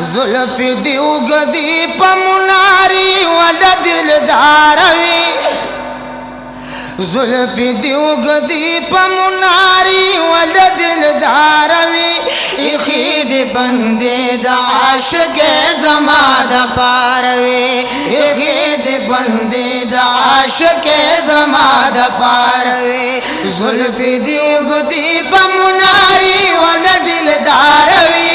जुल्फ दी उगदी पमुनारी वाला दिलदार वी जुल्फ दी उगदी पमुनारी वाला दिलदार वी इखीद बंदे दाश के जमाद पारवे इखीद बंदे दाश के जमाद पारवे जुल्फ दी उगदी पमुनारी वाला दिलदार वी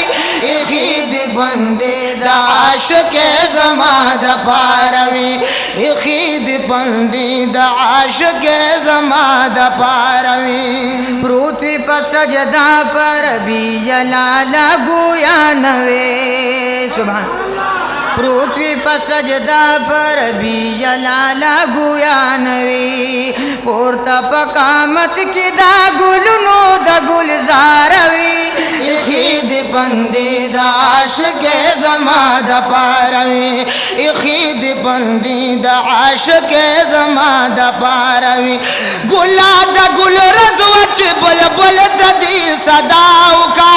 इखीद बंदे दाश के जमाद पारवी इखीद बंदे दाश के जमाद पारवी पृथ्वी पर सजदा पर भी जलाला गुया नवे सुभान पृथ्वी पर सजदा पर भी जलाला गुया नवी पोरता पकामत की दागुल नो दगुलजारवी इखीद बंदे दाश के जमाद पारवी इखीद बंदे दाश के जमाद पारवी गुला दगुल रजवच बुलबुल ददी सदाऊ का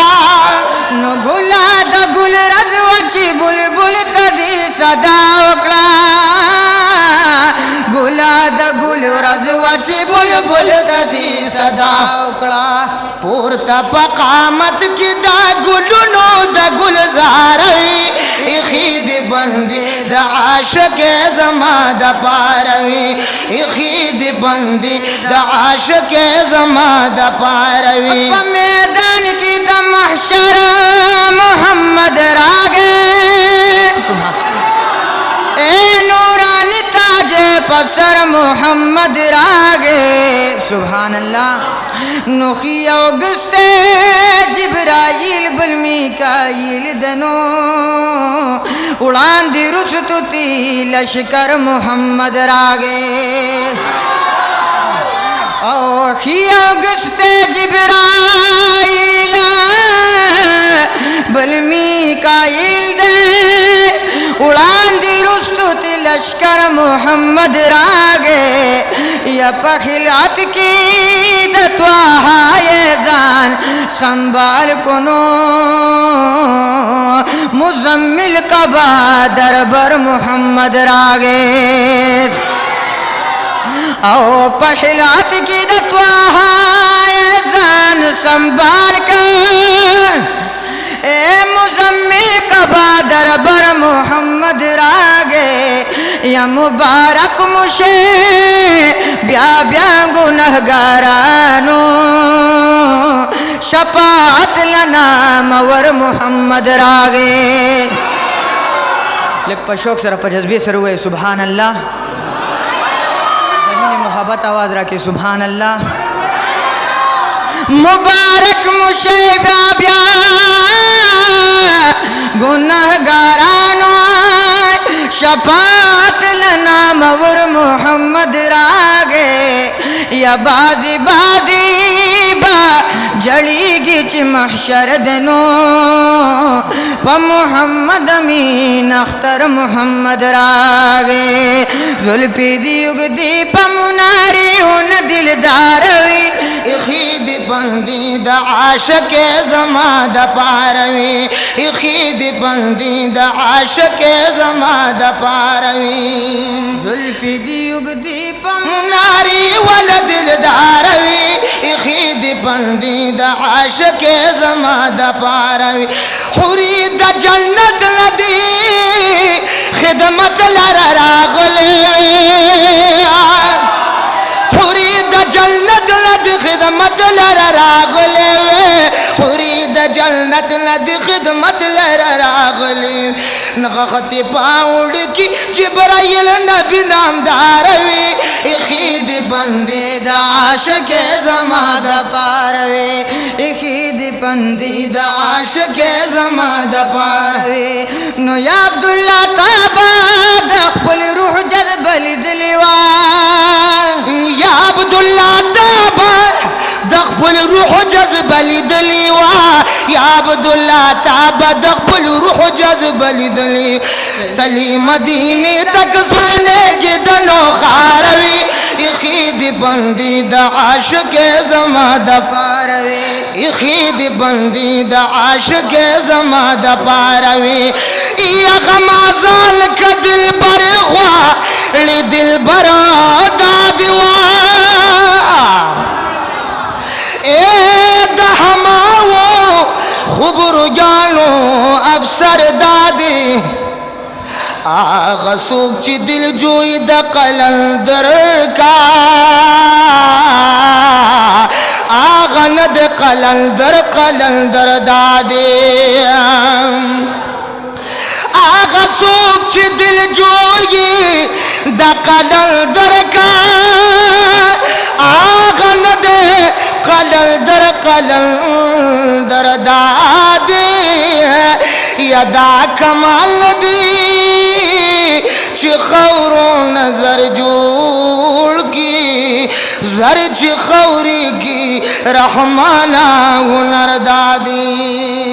नो गुला दगुल रजवच बुलबुल तदी सदावकड़ा गुला दगुल रजवच बुलबुल तदी सदावकड़ा पूर्ता पकामत की दागुल नो दगुल ज़ारवी इखीद बंदे दाश के जमाद पारवी इखीद बंदे दाश के जमाद पारवी मैदान की दमहशर मोहम्मद रागे ए नूरानी ताज पसर मोहम्मद रागे सुभान अल्लाह नोखी औगस्ते जिब्राइल बल मीकाईल दनो उड़ान दी रुस्तुती लश्कर मोहम्मद रागे औखी औगस्ते जिब्राइल बल मीकाईल दे उड़ान दी रुस्तुती लश्कर मोहम्मद रागे या पखिलात की दत्वाहाए जान संभाल कोनो मुजम्मिल कबा दरबर मोहम्मद रागे ओ पखिलात की दत्वाहाए जान संभाल कर ए मुजम्मिल कबा दरबर मोहम्मद रागे या मुबारक मुशे ब्या ब्या गुनहगारानो शफाअत लना मवर मोहम्मद रागे लेक पशोक सर पजबी सर हुए सुभान अल्लाह जमीन मोहब्बत आवाज रखे सुभान अल्लाह मुबारक मुशे ब्या ब्या गुनहगारानो शफाअत लना मवर मोहम्मद रागे या बाजी बाजी बा जड़ी गिच महशर दनो प मोहम्मद अमीन अख्तर मोहम्मद रागे जुल्फी दी उगदी पमुनारी उन दिलदारवी इखीद बंदी दाश के जमाद पारवी इखीद बंदी दाश के जमाद पारवी जुल्फी दी उगदी पमुनारी वाल दिलदारवी इखीद बंदी दाश के जमाद पारवी खुरीद जन्नत लदी खिदमत लरा रागले खुरीद जन्नत लद खिदमत लरा रागले खुरीद जन्नत लद खिदमत लरा रागले नखती पाउड की जिब्राइल नबी नामदारवी इखीद बंदे दाश के जमाद पारवे इखीद बंदी दाश के जमाद पारवे नो या अब्दुल्ला ताबा दखल रूह जज्बल दिलवा या अब्दुल्ला ताबा दखल خپل روح جذب لیدلی وا یا عبدالله تا د خپل روح جذب لیدلی تلی مدینه تک زونه کې د نو خاروي اخید بندی د عاشق زما د پاروي اخید بندی د عاشق زما د پاروي یا غمازال ک دل بر غوا ل دل بر د دیوا اے د هماو خبر جانو افسر دادی آغا سوک چی دل جوی دا قلندر کا آغا ند قلندر دادی آغا سوک چی دل جوی دا قلندر کا آغا ند قلندر دادی یدا کمال دی چی خورو نظر جوڑ کی زر چی خوری کی رحمانا ہنر دادی